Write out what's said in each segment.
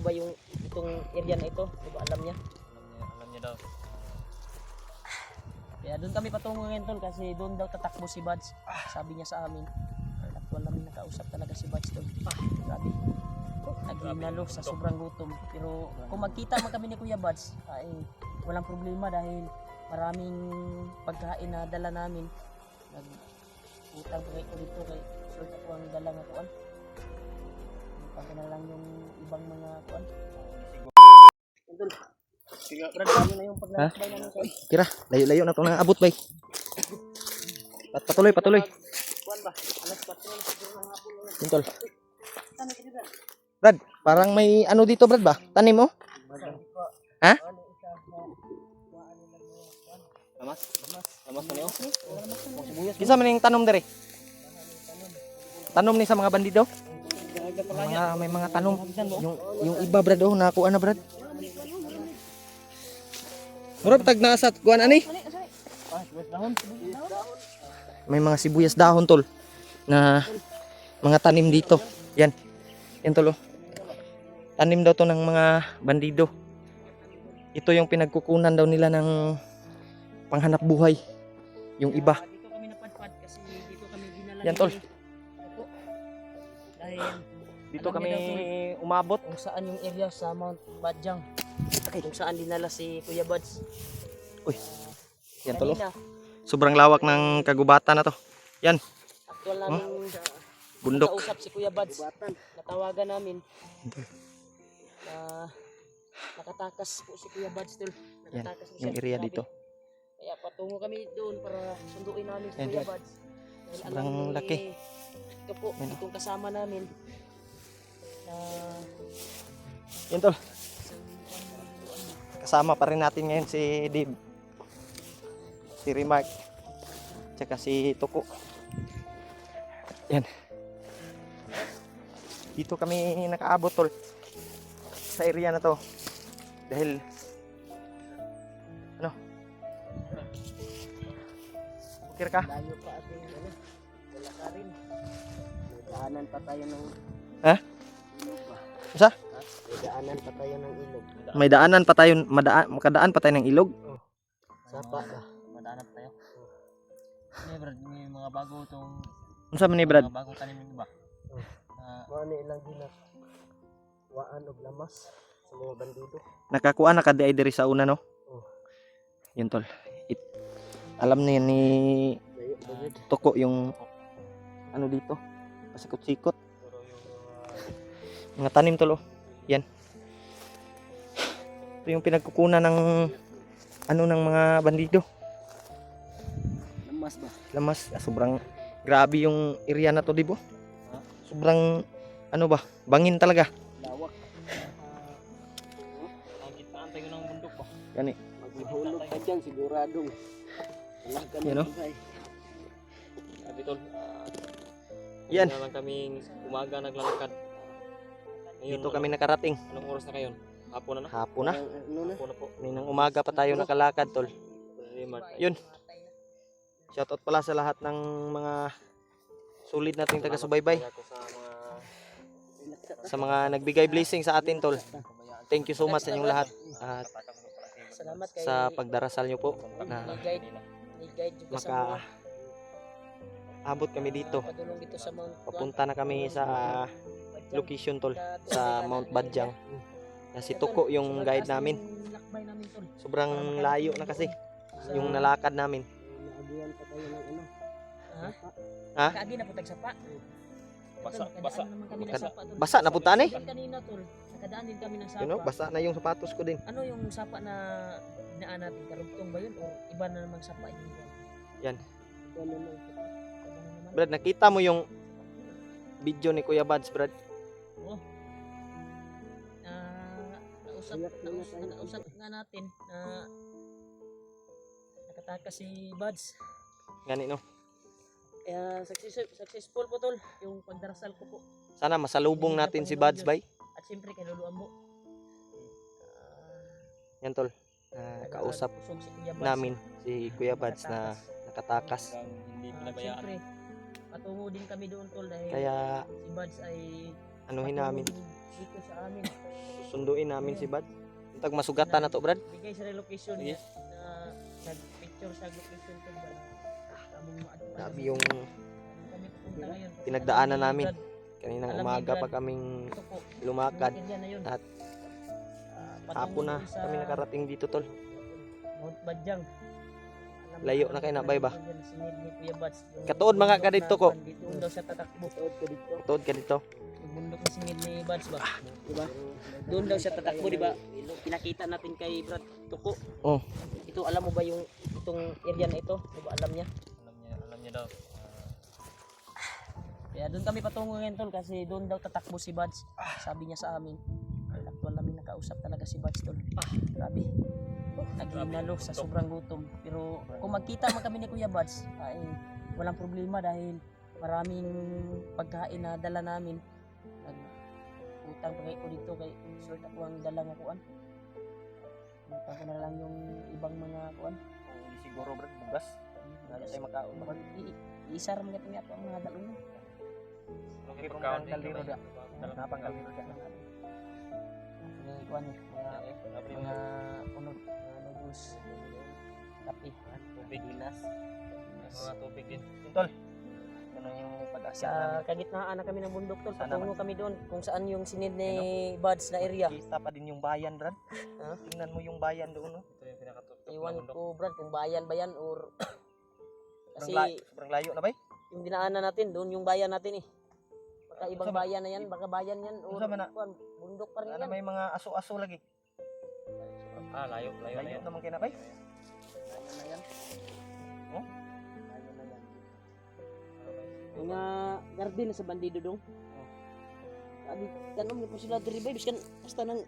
Ba yung itong area na ito, di ba alam niya? Alam niya daw. Kaya doon kami patungo ngayon tol kasi doon daw tatakbo si Buds. Sabi niya sa amin. Actual namin nakausap talaga si Buds tol. Grabe. Naghinalo sa sobrang gutom. Pero kung magkita man kami ni Kuya Buds, ay walang problema dahil maraming pagkain na dala namin. Nag-utang pa ko dito kay short ako ang dala nga kuan. Pag na lang yung ibang mga kuan. Tol. Sige, Brad, paano na yung paglalakbay namin sa Kira, layo-layo na ito na abot bay. Patuloy. kuan ba? Alas 4 na siguro ng hapon na. Tintol. Tama ka dito. Brad, parang may ano dito Brad ba? Tanim mo? Ha? Lamas na niyo. Kisa man yung tanom dire? Tanom ni sa mga bandido? May mga tanom. Yung iba Brad oh, nakuha na Brad. Murag tag naa sa kuan ani? May mga sibuyas dahon tol na mga tanim dito. Yan. Yan tol oh. Tanim daw to ng mga bandido. Ito yung pinagkukunan daw nila ng panghanap buhay. Yung iba. Dito kami napadpad kasi dito kami dinala. Yan tol. Dahil Dito alam kami niya daw, umabot. kung saan yung area sa Mount Badjang. Kung saan dinala si Kuya Buds. Uy. Yan tol oh. Kanina, Sobrang lawak ng kagubatan na to. Yan. actual namin Bundok. nakausap si Kuya Buds. Natawagan namin. Nakatakas po si Kuya Buds tol. Yan. Nakatakas po Yung siya. area Sabi, dito. Kaya patungo kami doon para sunduin namin si Yan. Kuya Buds. Dahil Sobrang alam ni- laki. Ito po, Yan. itong kasama namin. Yan tol. Kasama pa rin natin ngayon si Dave. Si Remark. Tsaka si Tuko. Yan. Dito kami nakaabot tol. Sa area na to. Dahil ano? Okay ka? Layo pa ating wala ka rin. May daanan pa tayo ng Ha? ilog ba? Isa? May daanan pa tayo ng ilog. May daanan pa tayo, makadaan pa tayo ng ilog. Sapa ba? Madanap tayo. Hindi Brad, may mga bago tong Unsa man ni Brad? mga bagong tanim yung iba. Ano ilang dinas? Waan og lamas sa mga bandido. Nakakuha na kadi diri sa una no. Oh. Yun tol. Alam niya ni Layo bagid. Tuko yung ano dito. Pasikot-sikot. Mga tanim tol oh. Yan. Ito yung pinagkukunan ng ano ng mga bandido. Lamas ba? Lamas, sobrang grabe yung area na to, di ba? Sobrang ano ba? Bangin talaga. Lawak. Ang kitaan tayo ng bundok ba? Gani. Maghulog ka dyan siguradong. Wala ka Yan, na oh. buhay. Sabi tol, Yan. na lang kaming umaga naglalakad. Ngayon, Dito kami nakarating. Anong oras na kayo? Hapon na na? Hapon na. Ano na? Hapon na po. Ninang umaga pa tayo nakalakad, tol. Remark. Yun. Shoutout pala sa lahat ng mga solid nating taga-subaybay. Salamat po Sa mga nagbigay blessing sa atin, tol. Thank you so much sa inyong lahat. At Salamat kay sa pagdarasal nyo po na ni guide juga sa mga abot kami dito. padulong dito sa Mount Papunta na kami sa location, tol. Sa Mount Badjang. Na si Tuko yung guide namin. Lakbay namin tol. Sobrang layo na kasi yung nalakad namin. Naagihan pa tayo ng ano. Ha? Kaagi na putag sapa. Basa, Tol, basa. nakadaan naman kami ng sapa, tol. Basa na punta ni. Kanina tol, nakadaan din kami ng sapa. You know, basa na yung sapatos ko din. Ano yung sapa na dinaan natin? Karugtong ba yun o iba na namang sapa yun? Yan. Iba naman. Iba naman. Brad, nakita mo yung video ni Kuya Buds, Brad? Oh. Nausap nga natin na nakatakas si Buds. Gani no. Kaya successful po tol yung pagdarasal ko po. Sana masalubong natin si Buds, bay. At siyempre kay Lolo Ambo. Yan tol. Kausap Usog si Kuya Buds. namin si Kuya Buds na nakatakas. Hindi At pinabayaan. siyempre, patungo din kami doon tol dahil Kaya si Buds ay anuhin patungo namin. din dito sa amin. Sunduin namin si Bad. Tag masugatan na to, Brad. Bigay sa location Sige. niya na nag-picture sa location ko ba. Among maadto. Grabe yung Kami pupunta ngayon. pinagdaanan Alam ni namin. Brad, Kaninang Alam ni umaga Brad. pa kaming ito po, lumakad. yung area na yun. At Patungo hapon na dun sa kami nakarating dito, tol. Mount Badyang. Layo na kayo na, bay ba? Sinid ni Kuya Bats. Yung Katuod mga bundok kadito na- ko. Dito daw siya tatakbo. Tuod ka dito. Yung bundok na singid ni Bats ba? Diba? Doon daw siya tatakbo, diba? Pinakita natin kay Brad Tuko. Oh. Ito, alam mo ba yung itong area na ito? Diba alam niya? Alam niya daw. Kaya doon kami patungo ngayon tol kasi doon daw tatakbo si Buds. Sabi niya sa amin. Actual namin nakausap talaga si Buds tol. Grabe. Naghinalo sa sobrang gutom. Pero kung magkita man kami ni Kuya Buds, ay walang problema dahil maraming pagkain na dala namin. Utang pa ko dito kay short ako ang dala nga kuan. Utang ko na lang yung ibang mga kuan. Hindi siguro, Brad, bugas. Wala tayo makaon. Iisa ram gatong ato ang mga dalon. Okay, pagkaon din Kaldero kami. da. Napang kaldero da. Ni kuan mga unod mga noodles. Kape. Tubig. Mga tubig din. Tol. Ano yung pag-asya Sa namin? kagitnaan na kami ng bundok tol. Sana Patungo kami doon kung saan yung sinid ni Buds na area. Kita pa din yung bayan, Brad. Ha? Tingnan mo yung bayan doon, no? Ito yung pinakatuktok Iwan na bundok. ko Brad kung bayan ba yan or kasi Sobrang layo na ba? yung dinaanan natin doon yung bayan natin eh. Baka ibang Saan ba? bayan na yan, baka bayan yan or Saan ba na? kuwan, bundok pa rin Ano yan. may mga aso-aso lagi? Layo na Layo yan. naman kay na ba? Bayan na yan. Oh? Bayan na yan. Mga garden na sa bandido dong. Abi kanon mo sila diri bay biskan basta nang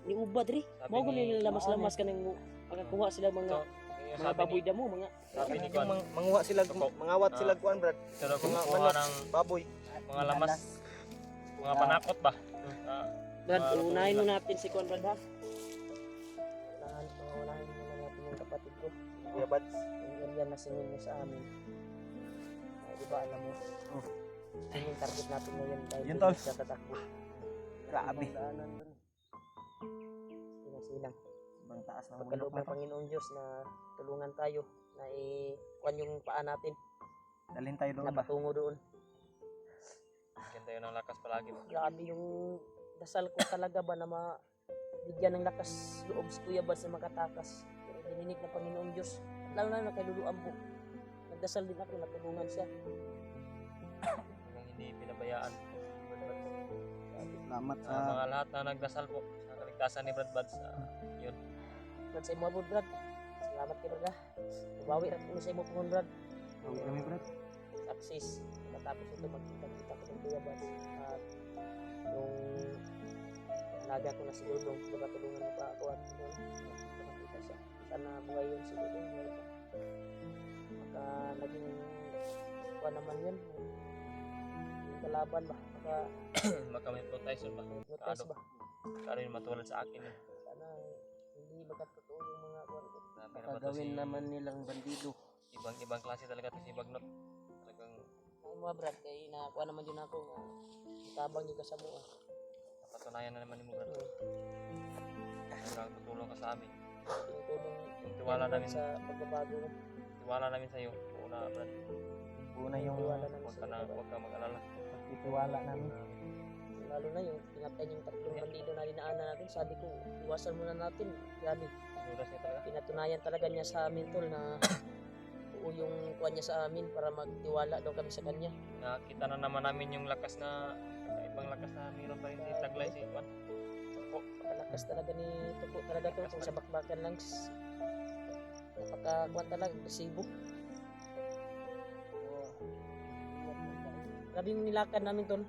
niuba diri. Mao ko nila lamas-lamas kanang makakuha sila mga baboy damo mga Sabi ni Yung Kwan, manguha sila, mangawat sila kuan, Brad. pero kung mga kuha manok. ng Baboy. mga lamas, mga panakot ba? Brad, Para unahin tuloy mo natin si Kwan Brad ha. Unahin mo na natin yung kapatid ko. Kuya Buds. Yung area na singin mo sa amin. Ay, di ba alam mo? Yun yung target natin ngayon dahil Yun, doon tol. siya tatakbo. Grabe. Ibang daanan dun. Silang. Ibang taas ng Pagkaloob bundok na ng to. Panginoon Diyos na tulungan tayo na i-kuan yung paa natin Dalhin tayo doon na ba? patungo doon. Bigyan tayo ng lakas palagi ba? Grabe yung dasal ko talaga ba na mabigyan ng lakas loob si Kuya Buds na makatakas. Pero dininig ng Panginoon Diyos. Lalo na kay Lulu Ambo. Nagdasal din ako, natulungan siya. Hanggang hindi pinabayaan. Salamat sa Mga lahat na nagdasal po sa kaligtasan ni Brad Buds. Yun. Brad sa imo abod, Brad. Salamat kay Brad ha. Bawi rin ko sa imo pong Brad. Bawi kami, Brad. Success. Matapos ito magkita ko ng Kuya Buds. At yung alaga ko na si Dudong, diba tulungan mo pa ako at yun, makita siya. Sana buhay yun si Dudong. Buhay pa. Maka naging kuha naman yun. Yung kalaban ba? Maka Magka-hypnotizer ba? notice ba? Kano yung matulad sa akin yun. Sana hindi magkatotoo yung mga kuha ko. Grabe naman to si nilang bandido. ibang klase talaga to si Bagnot. Talagang Ay mga Brad, kay nakuha naman yun ako nga tabang yung kasamo. napatunayan na naman ni mo Brad. Talagang tutulong ka sa amin. Tinutulong Yung tiwala namin sa pagbabago ko. tiwala namin sa iyo. Una Brad. Una yung Tiwala namin Huwag sa ka na iyo, Brad. huwag ka mag-alala. itiwala namin. Lalo na yung pinatay yung tatlong bandido na dinaanan natin. Sabi ko, iwasan muna natin. Grabe, Judas niya talaga. pinatunayan talaga niya sa amin tol na buo yung kuha niya sa amin para magtiwala daw kami sa kanya. Nakita na naman namin yung lakas na ibang lakas na mayroon pa rin si Taglay si Juan. Napakalakas talaga ni Tuko talaga to. Kung sa bakbakan lang, napakakuha talaga, agresibo. Grabe yung nilakad namin tol.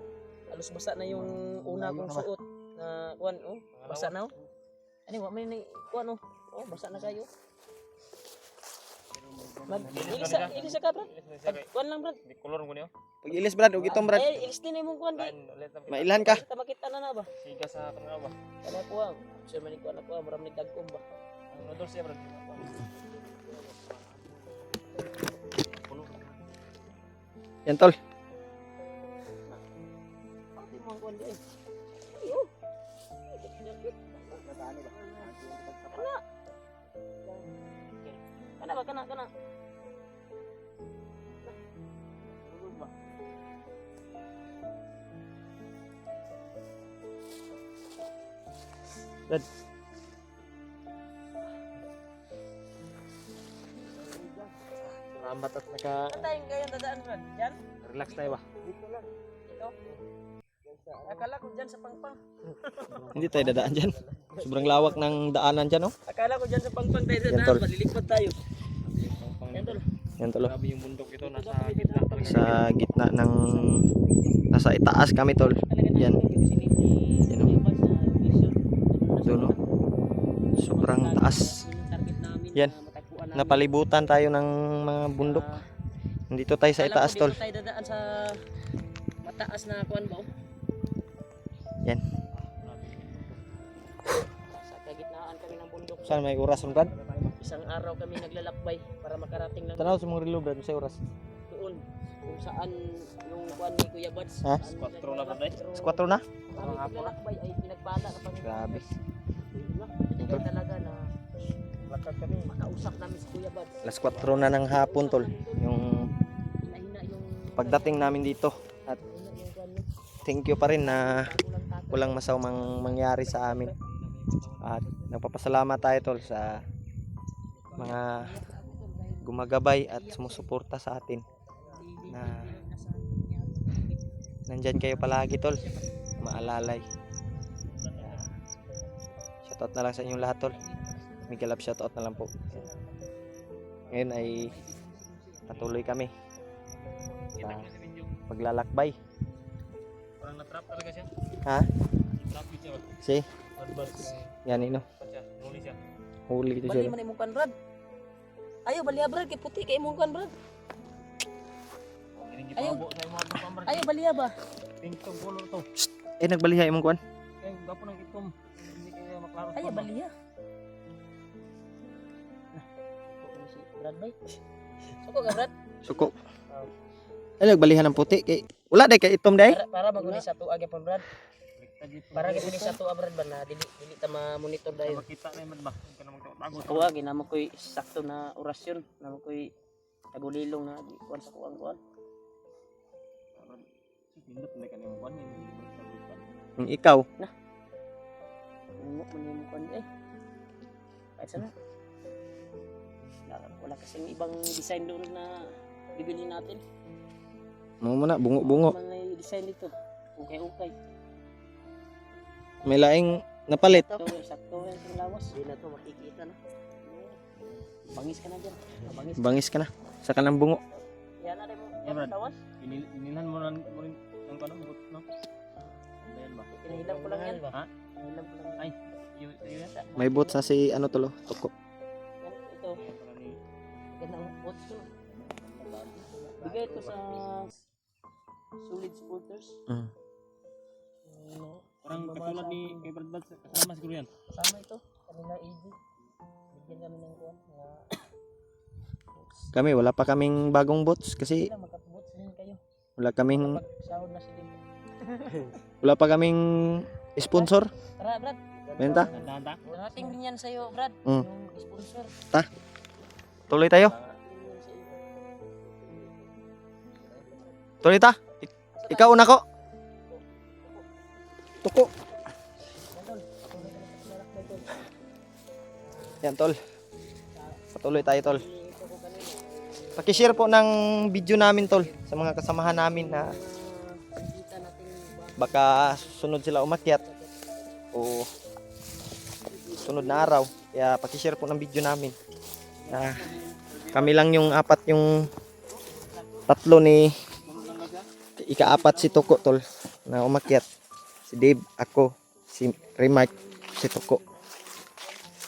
Halos basa na yung una kong suot na kuan oh. Basa na oh. Ani wa may na kuan oh. Oh, basa na kayo. Ilisa ka, Brad. Kuan lang, Brad. Di kolor ko niyo. Pag ilis, Brad, huwag itong, Brad. Eh, ilis din imong kuan di. Lain ulit na Mailan ka. Kita makita na ba? siga sa kanila ba. Kana ko ang. Sir man ko na ko, maram ni dagkom ba. Ang noodles siya Brad. Yan, tol. Di mo ang kuan di. Ayo. Kana ba kana. Brad. Salamat at Tayong kayo dadaan Brad. Yan. relax tayo ba? Dito lang. Ito. Akala ko dyan sa pangpang. Hindi tayo dadaan dyan. Sobrang lawak ng daanan dyan, oh. Akala ko dyan sa pangpang tayo Yan, dadaan. tol. Malilipad tayo. Yan tol. Yan tol, oh. Grabe yung bundok ito, nasa gitna talaga. Sa gitna ng nasa itaas kami tol. Yan. Yan, oh. Doon, oh. Sobrang taas. Yan. Napalibutan tayo ng mga bundok. Nandito tayo sa itaas tol. Dito tayo dadaan sa mataas na kuan ba? Yan. Sa kagitnaan kami ng bundok. Saan may oras ron, Brad? Isang araw kami naglalakbay para makarating ng Tanaw sa mga relo, Brad, sa oras. doon kung saan yung kuan ni Kuya Bads. Ha? Saan Squatro na ba, Day? Sa 4 na? Kami naglalakbay ay pinagpala na Panginoon. Grabe. Tingnan talaga na lakad kami. Makausap namin si Kuya Bads. Alas 4 na ng hapon tol. Yung Hina yung pagdating namin dito. At hina yung kuan niya. thank you pa rin na Kulang takot. walang masamang mangyari sa amin. At nagpapasalamat tayo tol sa mga gumagabay at sumusuporta sa atin. Na nandyan kayo palagi tol. Maalalay. Shoutout na lang sa inyong lahat tol. Miguel Lab shoutout na lang po. Ngayon ay patuloy kami sa paglalakbay. Parang na-trap talaga siya. Ha? Trap siya. Si? Barbas. Yan ino. Siya. Huli siya. Huli ito Bali siya. man imong kan Brad. Ayo baliya Brad kay puti kay imong kan Brad. Ini Ayaw. gipabo sa imo ang pambar. Ayo baliya ba? Pink to color to. Eh nagbaliha imong kuan. Kaya gapo nang itom. Hindi kaya maklaro. Ayo baliya. Si Brad bay. Suko ka Brad? Suko. Ay nagbaliha ng puti kay wala day kay itom day. Para maguni sa tuwa gyapon Brad. Para gyud sa tuwa Brad ba na dili ta ma-monitor dayon. Makita na man ba? Kung kana magtago. Tuwa ginamo koy sakto na orasyon, namo koy tagulilong na di kuan sa kuan. Pindot na kanimo kuan ni. Yung ikaw. Mo man kuan eh. Kahit sana. Wala kasing ibang design doon na bibili natin. Mo muna bungo-bungo. Mga design dito. Okay. May laing napalit. Sakto yan sa lawas. Hindi na to makikita na. Bangis ka na dyan. Bangis ka na. Sa kanang bungo. Yan na rin mo. Yan, Brad. Tawas. Inilan mo rin ang kanang but no. Ayan ba? Kinahilang ko lang yan. Ha? Kinahilang ko lang. Ay, yun yan. May boots na si ano tulo. Tuko. Yan, ito. Ganda ang bots ko. Bigay ito sa solid supporters. Mm. Ano, Parang katulad ni kay Brad Bad kasama siguro yan. kasama ito. Kanila AD. Bigyan kami ng kuwan. Kami wala pa kaming bagong boots kasi Sila magkabots din kayo. wala kaming Pag sahod na si Dito. wala pa kaming sponsor. Tara Brad. Benta. Dahan-dahan. Narating din yan sa'yo Brad. Mm. Yung sponsor. Tuloy tayo. Tuloy ta. Ikaw una ko. Tuko. Yan tol. Patuloy tayo tol. Paki-share po ng video namin tol sa mga kasamahan namin na baka sunod sila umakyat o sunod na araw. Kaya paki-share po ng video namin. Na kami lang yung apat yung tatlo ni ika-apat si Tuko tol na umakyat. Si Dave, ako, si Remark, si Tuko.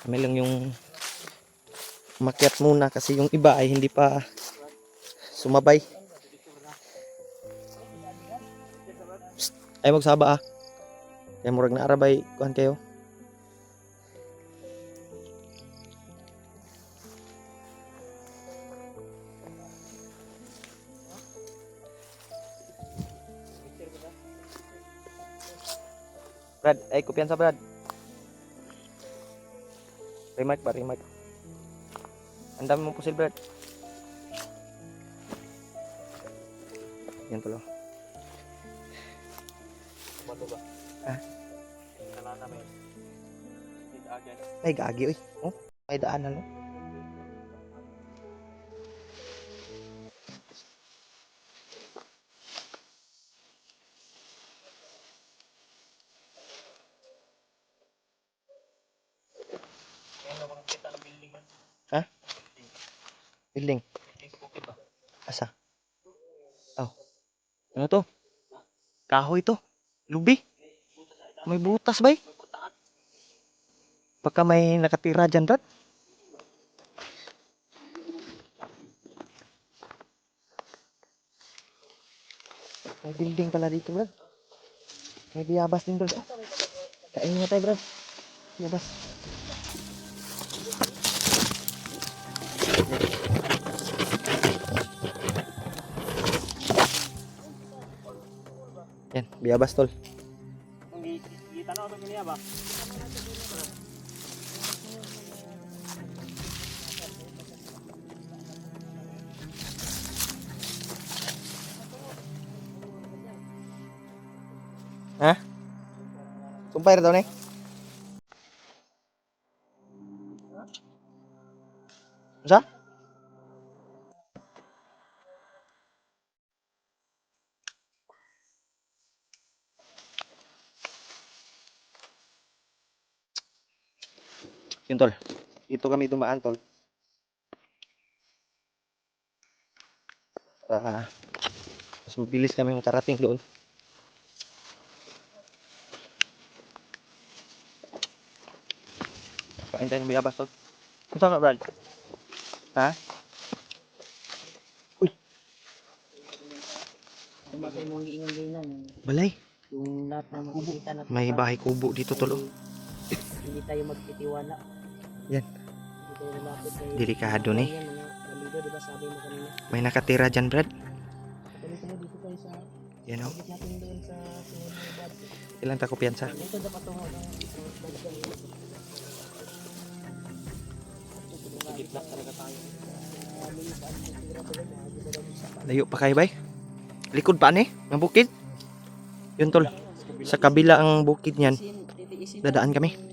Kami lang yung umakyat muna kasi yung iba ay hindi pa sumabay. Psst, ay magsaba ah. Kaya murag na arabay kuhan kayo. Brad, ay kumpiyansa Brad. Remark ba, Remark? Ang dami mong pusil, Brad. Yan tol. Bato ba? Ha? Kala namin. Hindi agad. Ay, gagi, oy. Oh, may daan na, no? Ngayon ako nakita ng building. Ha? Building. Okay ba? Asa? Oh. Ano to? Kahoy to. Lubi. May butas ba eh? Baka may nakatira dyan, Brad. May building pala dito, Brad. May biyabas din, Brad. Kain nga tayo, Brad. Biyabas. Yan, biyabas, tol. Kita na ito kaniya ba? Ha? Sumpay na daw, ne? Sa? Yun, tol. Dito kami dumaan, tol. Mas mabilis kami makarating doon. Kain tayo ng biyabas, tol. Ito nga, Brad. Ha? Uy, Tumatay mong giingan-gingan. balay. Yung lahat na makikita natin. May bahay kubo dito, tol. Oh. Hindi tayo magtitiwala. Yan. Hindi tayo lalapit kay... Delikado, ne? Yan, mga balido, di ba sabi mo kanina? May nakatira dyan, Brad. Tuloy tayo dito tayo sa... Yan, oh. Sabit natin doon sa sunod na bad. Ilang takupiyansa? Ito dapat tungo ng balikan. Gitna talaga tayo. Layo pa kayo, bay? Likod pa, ne? Ng bukid? Yun, tol. Sa kabila ang bukid niyan. Dadaan kami.